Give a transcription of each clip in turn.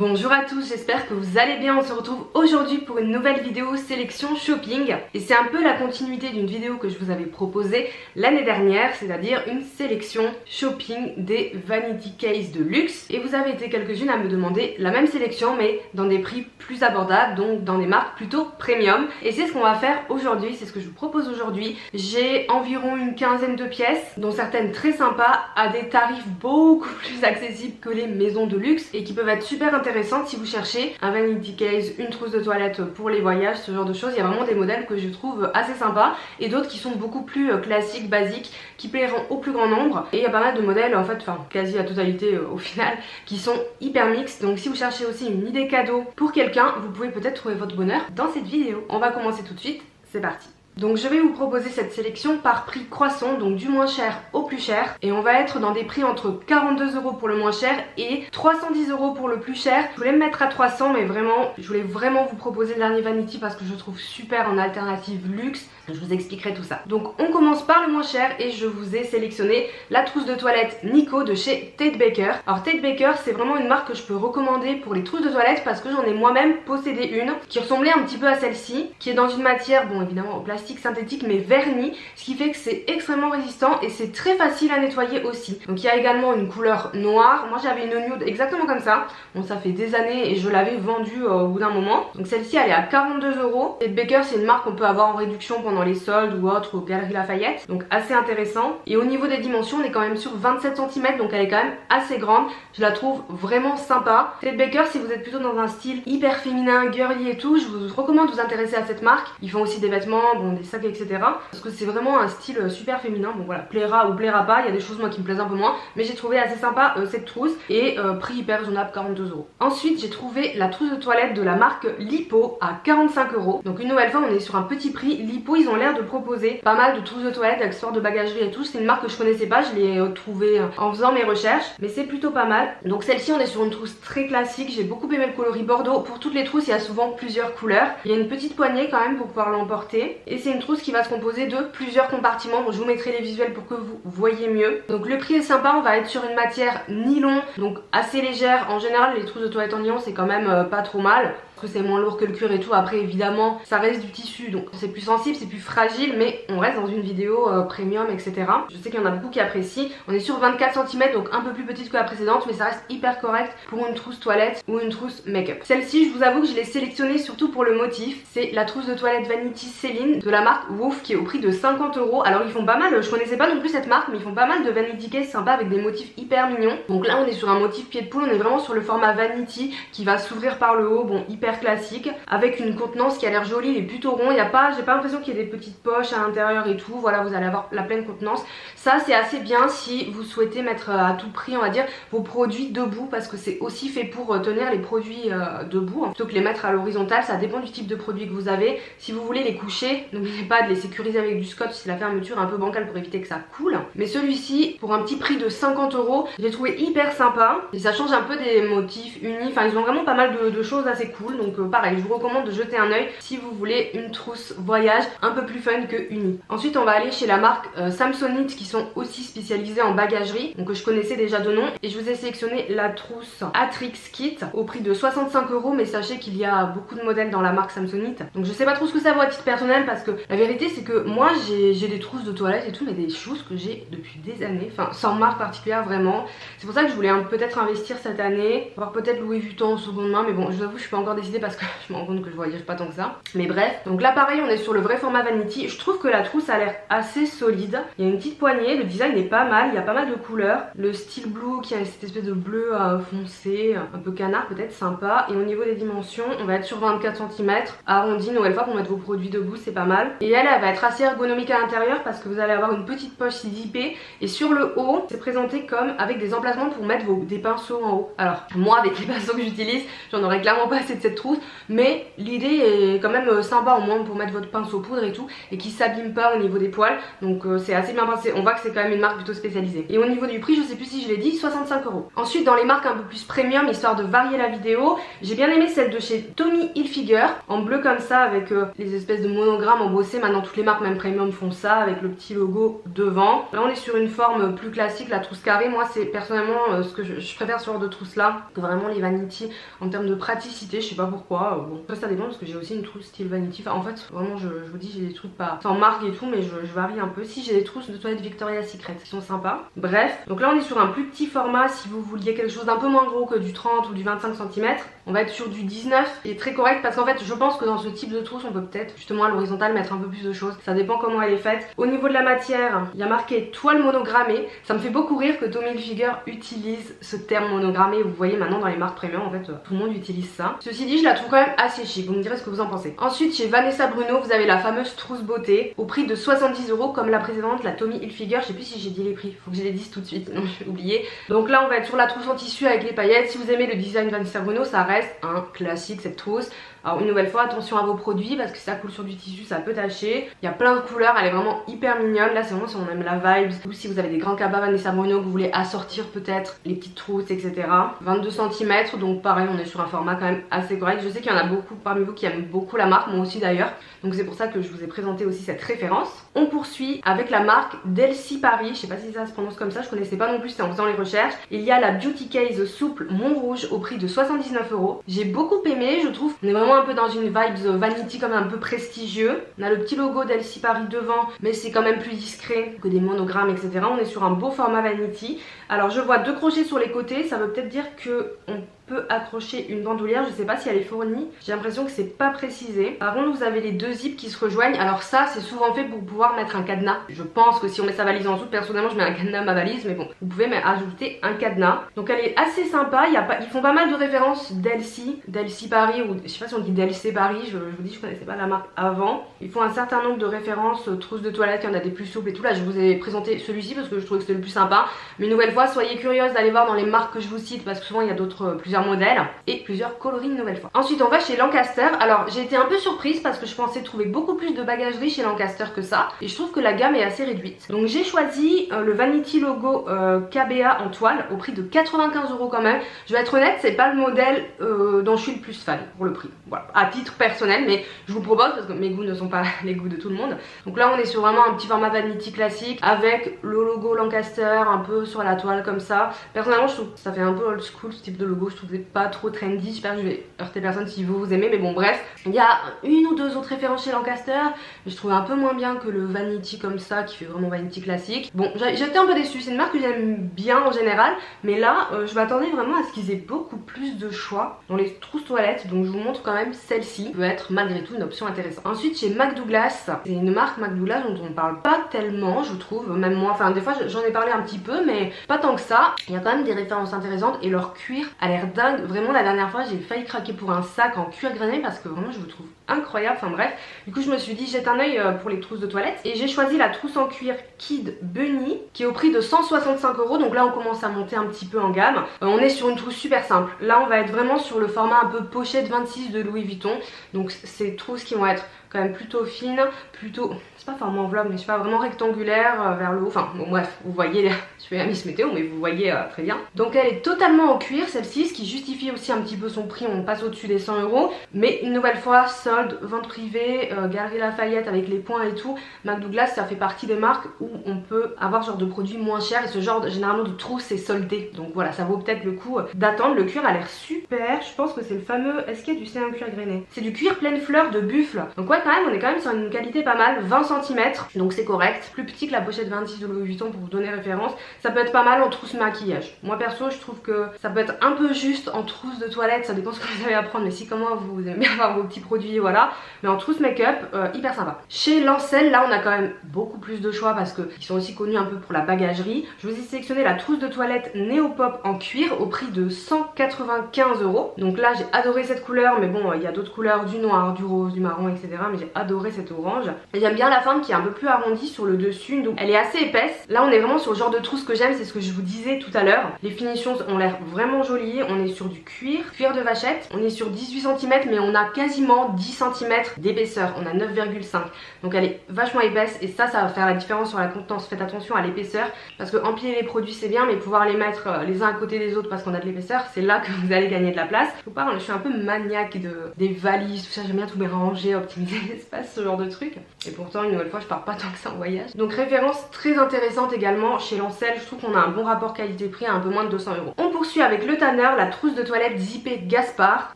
Bonjour à tous, j'espère que vous allez bien. On se retrouve aujourd'hui pour une nouvelle vidéo sélection shopping. Et c'est un peu la continuité d'une vidéo que je vous avais proposée l'année dernière, c'est-à-dire une sélection shopping des Vanity Case de luxe. Et vous avez été quelques-unes à me demander la même sélection mais dans des prix plus abordables, donc dans des marques plutôt premium. Et c'est ce qu'on va faire aujourd'hui, c'est ce que je vous propose aujourd'hui. J'ai environ une quinzaine de pièces, dont certaines très sympas, à des tarifs beaucoup plus accessibles que les maisons de luxe et qui peuvent être super intéressante si vous cherchez un vanity case, une trousse de toilette pour les voyages, ce genre de choses. Il y a vraiment des modèles que je trouve assez sympas et d'autres qui sont beaucoup plus classiques, basiques, qui plairont au plus grand nombre. Et il y a pas mal de modèles en fait, enfin quasi la totalité au final, qui sont hyper mix. Donc si vous cherchez aussi une idée cadeau pour quelqu'un, vous pouvez peut-être trouver votre bonheur dans cette vidéo. On va commencer tout de suite, c'est parti. Donc je vais vous proposer cette sélection par prix croissant, donc du moins cher au plus cher. Et on va être dans des prix entre 42 € pour le moins cher et 310 € pour le plus cher. Je voulais me mettre à 300 mais vraiment, je voulais vraiment vous proposer le dernier Vanity parce que je le trouve super en alternative luxe. Je vous expliquerai tout ça. Donc on commence par le moins cher et je vous ai sélectionné la trousse de toilette Nico de chez Tate Baker. Alors Tate Baker, c'est vraiment une marque que je peux recommander pour les trousses de toilette parce que j'en ai moi-même possédé une qui ressemblait un petit peu à celle-ci, qui est dans une matière, bon évidemment en plastique synthétique mais verni, ce qui fait que c'est extrêmement résistant et c'est très facile à nettoyer aussi. Donc il y a également une couleur noire. Moi j'avais une nude exactement comme ça. Bon ça fait des années et je l'avais vendue au bout d'un moment. Donc celle-ci elle est à 42 €. Tate Baker c'est une marque qu'on peut avoir en réduction pendant les soldes ou autres aux Galeries Lafayette, donc assez intéressant. Et au niveau des dimensions on est quand même sur 27 cm, donc elle est quand même assez grande. Je la trouve vraiment sympa. Tate Baker, si vous êtes plutôt dans un style hyper féminin, girly et tout, je vous recommande de vous intéresser à cette marque. Ils font aussi des vêtements, bon des sacs etc, parce que c'est vraiment un style super féminin. Bon voilà, plaira ou plaira pas, il y a des choses moi qui me plaisent un peu moins, mais j'ai trouvé assez sympa cette trousse et prix hyper raisonnable, 42 €. Ensuite j'ai trouvé la trousse de toilette de la marque Lipo à 45 €. Donc une nouvelle fois on est sur un petit prix. Lipo ils ont l'air de proposer pas mal de trousses de toilette, accessoires de bagagerie et tout. C'est une marque que je connaissais pas, je l'ai trouvée en faisant mes recherches, mais c'est plutôt pas mal. Donc celle-ci on est sur une trousse très classique, j'ai beaucoup aimé le coloris bordeaux. Pour toutes les trousses il y a souvent plusieurs couleurs. Il y a une petite poignée quand même pour pouvoir l'emporter et c'est une trousse qui va se composer de plusieurs compartiments. Bon, je vous mettrai les visuels pour que vous voyez mieux. Donc le prix est sympa, on va être sur une matière nylon, donc assez légère. En général les trousses de toilette en nylon c'est quand même pas trop mal, que c'est moins lourd que le cuir et tout. Après évidemment ça reste du tissu donc c'est plus sensible, c'est plus fragile, mais on reste dans une vidéo premium etc. Je sais qu'il y en a beaucoup qui apprécient. On est sur 24 cm donc un peu plus petite que la précédente, mais ça reste hyper correct pour une trousse toilette ou une trousse make-up. Celle-ci je vous avoue que je l'ai sélectionnée surtout pour le motif. C'est la trousse de toilette Vanity Céline de la marque Woof qui est au prix de 50 €. Alors ils font pas mal, je connaissais pas non plus cette marque, mais ils font pas mal de Vanity Case sympas avec des motifs hyper mignons. Donc là on est sur un motif pied de poule, on est vraiment sur le format Vanity qui va s'ouvrir par le haut, bon hyper classique, avec une contenance qui a l'air jolie, il est plutôt rond, j'ai pas l'impression qu'il y ait des petites poches à l'intérieur et tout. Voilà, vous allez avoir la pleine contenance. Ça c'est assez bien si vous souhaitez mettre à tout prix on va dire vos produits debout, parce que c'est aussi fait pour tenir les produits debout plutôt que les mettre à l'horizontale. Ça dépend du type de produit que vous avez. Si vous voulez les coucher, n'oubliez pas de les sécuriser avec du scotch si la fermeture est un peu bancale pour éviter que ça coule. Mais celui-ci pour un petit prix de 50 €, j'ai trouvé hyper sympa et ça change un peu des motifs unis. Enfin ils ont vraiment pas mal de choses assez cool, donc pareil je vous recommande de jeter un oeil si vous voulez une trousse voyage un peu plus fun que unie. Ensuite on va aller chez la marque Samsonite qui sont aussi spécialisés en bagagerie, donc je connaissais déjà de nom, et je vous ai sélectionné la trousse Atrix Kit au prix de 65 €, mais sachez qu'il y a beaucoup de modèles dans la marque Samsonite, donc je sais pas trop ce que ça vaut à titre personnel, parce que la vérité c'est que moi j'ai des trousses de toilette et tout, mais des choses que j'ai depuis des années, enfin sans marque particulière vraiment. C'est pour ça que je voulais peut-être investir cette année, avoir peut-être Louis Vuitton en seconde main, mais bon je vous avoue je suis pas encore décidée parce que je me rends compte que je voyage pas tant que ça. Mais bref, donc là pareil on est sur le vrai format Vanity. Je trouve que la trousse a l'air assez solide. Il y a une petite poignée, le design est pas mal, il y a pas mal de couleurs. Le style blue qui a cette espèce de bleu foncé, un peu canard peut-être, sympa. Et au niveau des dimensions, on va être sur 24 cm, arrondi, nouvelle fois pour mettre vos produits debout, c'est pas mal. Et elle va être assez ergonomique à l'intérieur parce que vous allez avoir une petite poche zippée. Et sur le haut, c'est présenté comme avec des emplacements pour mettre des pinceaux en haut. Alors moi avec les pinceaux que j'utilise, j'en aurais clairement pas assez de cette cette trousse, mais l'idée est quand même sympa au moins pour mettre votre pince au poudre et tout, et qui s'abîme pas au niveau des poils, donc c'est assez bien pensé. On voit que c'est quand même une marque plutôt spécialisée. Et au niveau du prix, je sais plus si je l'ai dit, 65 €. Ensuite, dans les marques un peu plus premium, histoire de varier la vidéo, j'ai bien aimé celle de chez Tommy Hilfiger, en bleu comme ça, avec les espèces de monogrammes embossés. Maintenant toutes les marques même premium font ça, avec le petit logo devant. Là on est sur une forme plus classique, la trousse carrée. Moi c'est personnellement ce que je préfère ce genre de trousse là, que vraiment les Vanity en termes de praticité. Je sais pas pourquoi, bon après ça dépend parce que j'ai aussi une trousse style Vanity. Enfin en fait vraiment je vous dis, j'ai des trucs pas sans marque et tout, mais je varie un peu. Si j'ai des trousses de toilette Victoria's Secret qui sont sympas. Bref, donc là on est sur un plus petit format. Si vous vouliez quelque chose d'un peu moins gros que du 30 ou du 25 cm, on va être sur du 19 et très correct, parce qu'en fait je pense que dans ce type de trousse on peut peut-être justement à l'horizontale mettre un peu plus de choses, ça dépend comment elle est faite. Au niveau de la matière, il y a marqué toile monogrammée. Ça me fait beaucoup rire que Tommy Hilfiger utilise ce terme monogrammé. Vous voyez maintenant dans les marques premium en fait tout le monde utilise ça. Ceci dit, je la trouve quand même assez chic, vous me direz ce que vous en pensez. Ensuite chez Vanessa Bruno vous avez la fameuse trousse beauté au prix de 70 € comme la précédente, la Tommy Hilfiger. Je sais plus si j'ai dit les prix, faut que je les dise tout de suite, non j'ai oublié. Donc là on va être sur la trousse en tissu avec les paillettes. Si vous aimez le design Vanessa Bruno, ça reste un classique cette trousse. Alors une nouvelle fois attention à vos produits parce que si ça coule sur du tissu ça peut tacher. Il y a plein de couleurs, elle est vraiment hyper mignonne. Là c'est vraiment si on aime la vibe, ou si vous avez des grands cabas Vanessa Bruno que vous voulez assortir peut-être les petites trousses etc. 22 cm, donc pareil on est sur un format quand même assez correct. Je sais qu'il y en a beaucoup parmi vous qui aiment beaucoup la marque, moi aussi d'ailleurs, donc c'est pour ça que je vous ai présenté aussi cette référence. On poursuit avec la marque Delcy Paris, je sais pas si ça se prononce comme ça, je connaissais pas non plus, c'est en faisant les recherches. Il y a la Beauty Case souple Montrouge au prix de 79 €. J'ai beaucoup aimé, je trouve. On est vraiment un peu dans une vibes vanity, comme un peu prestigieux. On a le petit logo Delcy Paris devant, mais c'est quand même plus discret que des monogrammes etc. On est sur un beau format vanity. Alors je vois 2 crochets sur les côtés, ça veut peut-être dire que on peut accrocher une bandoulière, je sais pas si elle est fournie, j'ai l'impression que c'est pas précisé. Par contre vous avez les 2 zips qui se rejoignent, alors ça c'est souvent fait pour pouvoir mettre un cadenas. Je pense que si on met sa valise en dessous, personnellement je mets un cadenas à ma valise, mais bon, vous pouvez ajouter un cadenas. Donc elle est assez sympa, ils font pas mal de références Delcy Paris, ou je sais pas si on dit Delcy Paris, je vous dis je connaissais pas la marque avant. Ils font un certain nombre de références, trousses de toilette, il y en a des plus souples et tout. Là je vous ai présenté celui-ci parce que je trouvais que c'était le plus sympa, mais une nouvelle fois soyez curieuse d'aller voir dans les marques que je vous cite parce que souvent il y a plusieurs modèles et plusieurs coloris une nouvelle fois. Ensuite on va chez Lancaster. Alors j'ai été un peu surprise parce que je pensais trouver beaucoup plus de bagagerie chez Lancaster que ça, et je trouve que la gamme est assez réduite. Donc j'ai choisi le Vanity logo KBA en toile au prix de 95 € quand même. Je vais être honnête, c'est pas le modèle dont je suis le plus fan pour le prix, voilà, à titre personnel, mais je vous propose parce que mes goûts ne sont pas les goûts de tout le monde. Donc là on est sur vraiment un petit format Vanity classique avec le logo Lancaster un peu sur la toile comme ça. Personnellement je trouve que ça fait un peu old school ce type de logo, je trouve que c'est pas trop trendy. J'espère que je vais heurter personne si vous aimez, mais bon bref. Il y a une ou deux autres références chez Lancaster, mais je trouve un peu moins bien que le Vanity comme ça qui fait vraiment Vanity classique. Bon j'étais un peu déçue, c'est une marque que j'aime bien en général, mais là je m'attendais vraiment à ce qu'ils aient beaucoup plus de choix dans les trousses toilettes, donc je vous montre quand même celle-ci, peut être malgré tout une option intéressante. Ensuite chez Mac Douglas, c'est une marque Mac Douglas dont on parle pas tellement je trouve, même moi, enfin des fois j'en ai parlé un petit peu mais pas tant que ça. Il y a quand même des références intéressantes et leur cuir a l'air dingue. Vraiment la dernière fois j'ai failli craquer pour un sac en cuir grainé parce que vraiment je vous trouve incroyable. Enfin bref, du coup je me suis dit jette un oeil pour les trousses de toilette et j'ai choisi la trousse en cuir Kid Bunny qui est au prix de 165 €. Donc là on commence à monter un petit peu en gamme. On est sur une trousse super simple. Là on va être vraiment sur le format un peu pochette 26 de Louis Vuitton. Donc ces trousses qui vont être quand même plutôt fines, plutôt, c'est pas format enveloppe mais je sais pas, vraiment rectangulaire vers le haut. Enfin bon bref, vous voyez, je fais la Miss Météo mais vous voyez très bien. Donc elle est totalement en cuir celle-ci, ce qui justifie aussi un petit peu son prix, on passe au-dessus des 100 €. Mais une nouvelle fois, solde, vente privée, Galeries Lafayette avec les points et tout. Mac Douglas ça fait partie des marques où on peut avoir ce genre de produits moins chers et ce genre généralement de trousse c'est soldé. Donc voilà, ça vaut peut-être le coup d'attendre. Le cuir a l'air super, je pense que c'est le fameux, est-ce qu'il y a du C1 cuir grainé? C'est du cuir pleine fleur de buffle. Donc ouais quand même, on est quand même sur une qualité pas mal, 20 cm, donc c'est correct. Plus petit que la pochette 26 de Louis Vuitton pour vous donner référence. Ça peut être pas mal en trousse maquillage. Moi perso je trouve que ça peut être un peu juste en trousse de toilette, ça dépend ce que vous avez à prendre, mais si comme moi vous aimez bien avoir vos petits produits, voilà. Mais en trousse make-up, hyper sympa. Chez Lancel, là on a quand même beaucoup plus de choix parce qu'ils sont aussi connus un peu pour la bagagerie. Je vous ai sélectionné la trousse de toilette Néopop en cuir au prix de 195 €. Donc là j'ai adoré cette couleur, mais bon il y a d'autres couleurs, du noir, du rose, du marron etc. mais j'ai adoré cette orange. J'aime bien la forme qui est un peu plus arrondie sur le dessus, donc elle est assez épaisse. Là on est vraiment sur le genre de trousse que j'aime, c'est ce que je vous disais tout à l'heure. Les finitions ont l'air vraiment jolies, on est sur du cuir de vachette, on est sur 18 cm mais on a quasiment 10 cm d'épaisseur, on a 9,5, donc elle est vachement épaisse et ça va faire la différence sur la contenance. Faites attention à l'épaisseur parce que empiler les produits c'est bien, mais pouvoir les mettre les uns à côté des autres parce qu'on a de l'épaisseur, c'est là que vous allez gagner de la place. Faut pas, je suis un peu maniaque des valises, tout ça, j'aime bien tout mélanger, optimiser l'espace, ce genre de truc, et pourtant une nouvelle fois je pars pas tant que ça en voyage. Donc référence très intéressante également chez Lancel, je trouve qu'on a un bon rapport qualité-prix à un peu moins de 200 €. On poursuit avec le Tanner, la trousse de toilette zippée Gaspard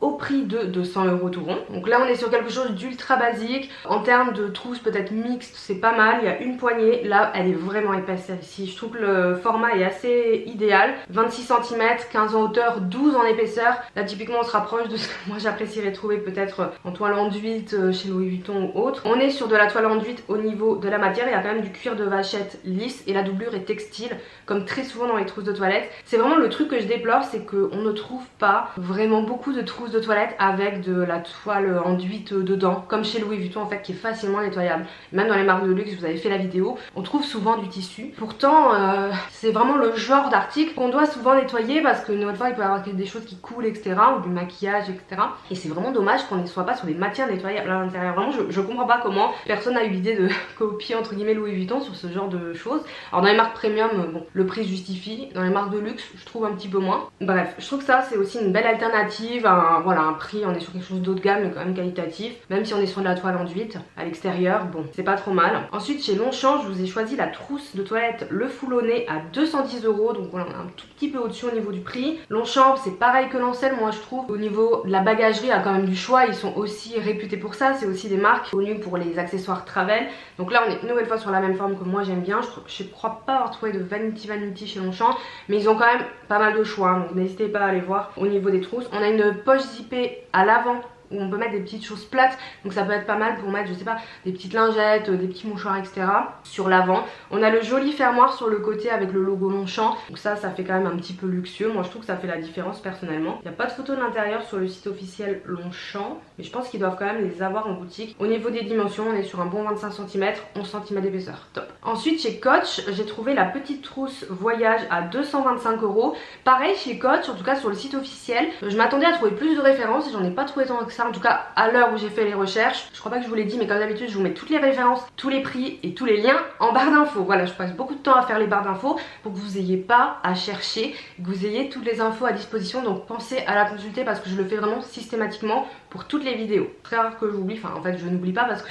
au prix de 200 € tout rond. Donc là on est sur quelque chose d'ultra basique. En termes de trousse peut-être mixte, c'est pas mal, il y a une poignée, là elle est vraiment épaisse celle-ci, je trouve que le format est assez idéal, 26 cm, 15 en hauteur, 12 en épaisseur. Là typiquement on se rapproche de ce que moi j'apprécierais trouver peut-être en toile enduite chez Louis Vuitton ou autre. On est sur de la toile enduite au niveau de la matière, il y a quand même du cuir de vachette lisse et la doublure est textile comme très souvent dans les trousses de toilette. C'est vraiment le truc que je déplore, c'est qu'on ne trouve pas vraiment beaucoup de trousses de toilette avec de la toile enduite dedans, comme chez Louis Vuitton en fait, qui est facilement nettoyable. Même dans les marques de luxe, vous avez fait la vidéo, on trouve souvent du tissu. Pourtant c'est vraiment le genre d'article qu'on doit souvent nettoyer parce qu'une autre fois il peut y avoir des choses qui coulent etc, ou du maquillage etc, et c'est vraiment dommage qu'on ne soit pas sur des matières nettoyables à l'intérieur. Vraiment je comprends pas comment personne n'a eu l'idée de copier entre guillemets Louis Vuitton sur ce genre de choses. Alors dans les marques premium, bon, le prix justifie, dans les marques de luxe je trouve un petit peu moins. Bref, je trouve que ça c'est aussi une belle alternative, voilà, un prix, on est sur quelque chose d'autre de gamme mais quand même qualitatif, même si on est sur de la toile enduite à l'extérieur, bon c'est pas trop mal. Ensuite chez Longchamp je vous ai choisi la trousse de toilette le foulonné à 210 €, donc voilà on est un tout petit peu au-dessus au niveau du prix. Longchamp c'est pareil que Lancel, moi je trouve au niveau de la bagagerie il y a quand même du choix, ils sont aussi réputés pour ça, c'est aussi des marques connues pour les accessoires travel. Donc là on est une nouvelle fois sur la même forme que moi j'aime bien, je crois pas avoir trouvé de Vanity chez Longchamp, mais ils ont quand même pas mal de choix, donc n'hésitez pas à aller voir au niveau des trousses. On a une poche zippée à l'avant où on peut mettre des petites choses plates, donc ça peut être pas mal pour mettre je sais pas des petites lingettes, des petits mouchoirs etc sur l'avant. On a le joli fermoir sur le côté avec le logo Longchamp, donc ça fait quand même un petit peu luxueux, moi je trouve que ça fait la différence personnellement. Il n'y a pas de photo de l'intérieur sur le site officiel Longchamp, mais je pense qu'ils doivent quand même les avoir en boutique. Au niveau des dimensions on est sur un bon 25 cm, 11 cm d'épaisseur, top. Ensuite chez Coach j'ai trouvé la petite trousse voyage à 225 €. Pareil chez Coach, en tout cas sur le site officiel, je m'attendais à trouver plus de références et j'en ai pas trouvé tant que ça, en tout cas à l'heure où j'ai fait les recherches. Je crois pas que je vous l'ai dit mais comme d'habitude je vous mets toutes les références, tous les prix et tous les liens en barre d'infos. Voilà, je passe beaucoup de temps à faire les barres d'infos pour que vous ayez pas à chercher, que vous ayez toutes les infos à disposition, donc pensez à la consulter parce que je le fais vraiment systématiquement pour toutes les vidéos. Très rare que j'oublie, enfin en fait je n'oublie pas parce que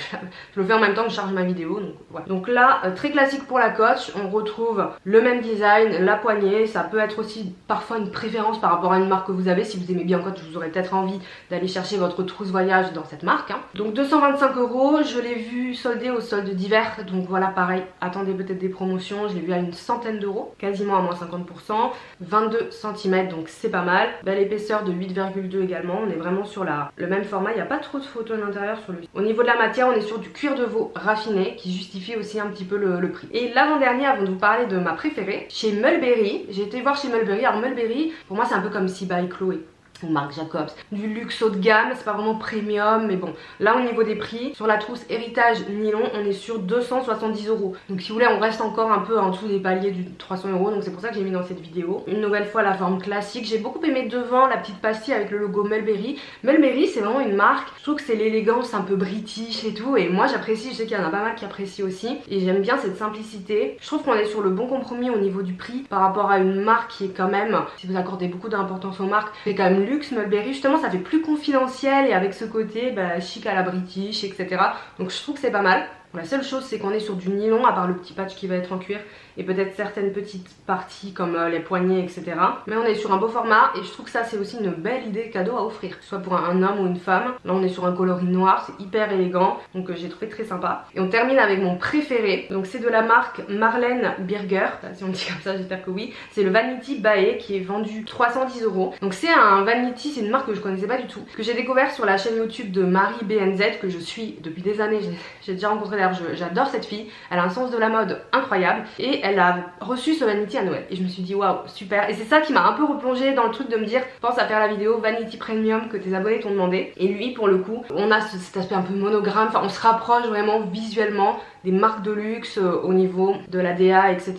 je le fais en même temps que je charge ma vidéo, donc voilà. Donc là très classique pour la Coach, on retrouve le même design, la poignée, ça peut être aussi parfois une préférence par rapport à une marque que vous avez. Si vous aimez bien Coach, vous aurez peut-être envie d'aller chercher votre trousse voyage dans cette marque hein. Donc 225 €, je l'ai vu soldé au solde d'hiver, donc voilà pareil, attendez peut-être des promotions, je l'ai vu à une centaine d'euros, quasiment à moins 50%, 22 cm donc c'est pas mal, belle épaisseur de 8,2 également, on est vraiment sur le même format, il n'y a pas trop de photos de l'intérieur sur lui. Au niveau de la matière on est sur du cuir de veau raffiné qui justifie aussi un petit peu le prix. Et l'avant-dernier avant de vous parler de ma préférée, chez Mulberry, j'ai été voir chez Mulberry. Alors Mulberry pour moi c'est un peu comme Si by Chloé ou Marc Jacobs, du luxe haut de gamme, c'est pas vraiment premium mais bon, là au niveau des prix, sur la trousse héritage nylon on est sur 270 €, donc si vous voulez on reste encore un peu en dessous des paliers du 300 €, donc c'est pour ça que j'ai mis dans cette vidéo. Une nouvelle fois la forme classique, j'ai beaucoup aimé devant la petite pastille avec le logo Mulberry. Mulberry c'est vraiment une marque, je trouve que c'est l'élégance un peu british et tout, et moi j'apprécie, je sais qu'il y en a pas mal qui apprécient aussi, et j'aime bien cette simplicité. Je trouve qu'on est sur le bon compromis au niveau du prix par rapport à une marque qui est quand même, si vous accordez beaucoup d'importance aux marques, c'est quand même luxe. Mulberry justement ça fait plus confidentiel et avec ce côté chic à la british etc, donc je trouve que c'est pas mal. La seule chose c'est qu'on est sur du nylon à part le petit patch qui va être en cuir et peut-être certaines petites parties comme les poignets etc, mais on est sur un beau format et je trouve que ça c'est aussi une belle idée cadeau à offrir, soit pour un homme ou une femme. Là on est sur un coloris noir, c'est hyper élégant, donc j'ai trouvé très sympa. Et on termine avec mon préféré, donc c'est de la marque Marlène Birger, si on dit comme ça j'espère que oui, c'est le Vanity Bae qui est vendu 310 €. Donc c'est un Vanity, c'est une marque que je connaissais pas du tout, que j'ai découvert sur la chaîne YouTube de Marie BNZ que je suis depuis des années, j'ai déjà rencontré d'ailleurs, j'adore cette fille, elle a un sens de la mode incroyable et elle a reçu ce Vanity à Noël et je me suis dit waouh super, et c'est ça qui m'a un peu replongée dans le truc de me dire pense à faire la vidéo Vanity Premium que tes abonnés t'ont demandé. Et lui pour le coup on a cet aspect un peu monogramme, enfin on se rapproche vraiment visuellement des marques de luxe au niveau de la DA, etc.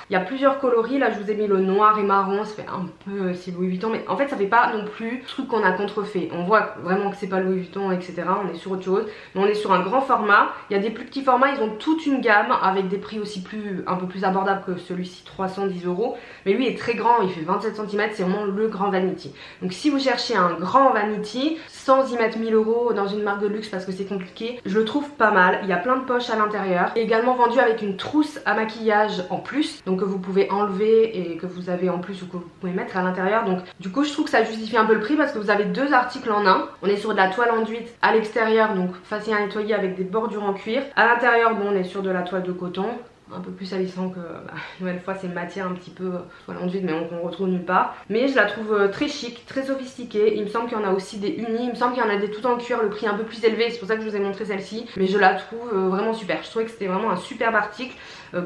Il y a plusieurs coloris, là je vous ai mis le noir et marron, ça fait un peu style Louis Vuitton, mais en fait ça fait pas non plus truc qu'on a contrefait. On voit vraiment que c'est pas Louis Vuitton, etc. On est sur autre chose, mais on est sur un grand format. Il y a des plus petits formats, ils ont toute une gamme avec des prix aussi un peu plus abordables que celui-ci, 310 €. Mais lui est très grand, il fait 27 cm, c'est vraiment le grand Vanity. Donc si vous cherchez un grand Vanity, sans y mettre 1000 € dans une marque de luxe parce que c'est compliqué, je le trouve pas mal. Il y a plein de poches à l'intérieur. Également vendu avec une trousse à maquillage en plus, donc que vous pouvez enlever et que vous avez en plus ou que vous pouvez mettre à l'intérieur. Donc du coup je trouve que ça justifie un peu le prix parce que vous avez deux articles en un. On est sur de la toile enduite à l'extérieur, donc facile à nettoyer avec des bordures en cuir. À l'intérieur, bon, on est sur de la toile de coton, un peu plus salissant que une nouvelle fois c'est une matière un petit peu toile enduite mais qu'on retrouve nulle part. Mais je la trouve très chic, très sophistiquée. Il me semble qu'il y en a aussi des unis, il me semble qu'il y en a des tout en cuir, le prix un peu plus élevé, c'est pour ça que je vous ai montré celle-ci. Mais je la trouve vraiment super, je trouvais que c'était vraiment un superbe article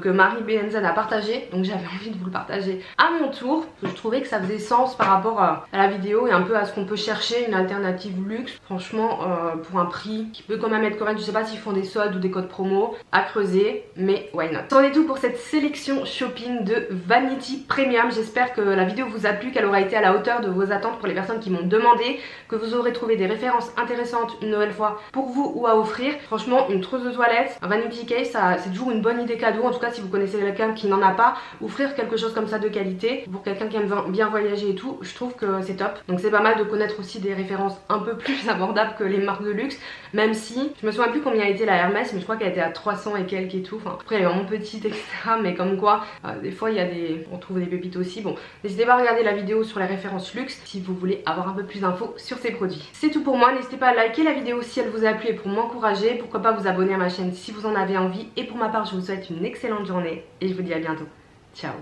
que Marie BNZ a partagé, donc j'avais envie de vous le partager à mon tour. Je trouvais que ça faisait sens par rapport à la vidéo et un peu à ce qu'on peut chercher, une alternative luxe. Franchement pour un prix qui peut quand même être correct, je sais pas s'ils font des soldes ou des codes promo, à creuser, mais why not. C'en est tout pour cette sélection shopping de Vanity Premium. J'espère que la vidéo vous a plu, qu'elle aura été à la hauteur de vos attentes pour les personnes qui m'ont demandé, que vous aurez trouvé des références intéressantes une nouvelle fois pour vous ou à offrir. Franchement une trousse de toilette, un Vanity Case, c'est toujours une bonne idée cadeau. En tout cas si vous connaissez quelqu'un qui n'en a pas, offrir quelque chose comme ça de qualité pour quelqu'un qui aime bien voyager et tout, je trouve que c'est top. Donc c'est pas mal de connaître aussi des références un peu plus abordables que les marques de luxe, même si je me souviens plus combien a été la Hermès, mais je crois qu'elle était à 300 et quelques et tout. Enfin, après elle est vraiment petite, etc. Mais comme quoi des fois il y a on trouve des pépites aussi. Bon, n'hésitez pas à regarder la vidéo sur les références luxe si vous voulez avoir un peu plus d'infos sur ces produits. C'est tout pour moi, n'hésitez pas à liker la vidéo si elle vous a plu et pour m'encourager, pourquoi pas vous abonner à ma chaîne si vous en avez envie. Et pour ma part je vous souhaite une excellente journée et je vous dis à bientôt. Ciao.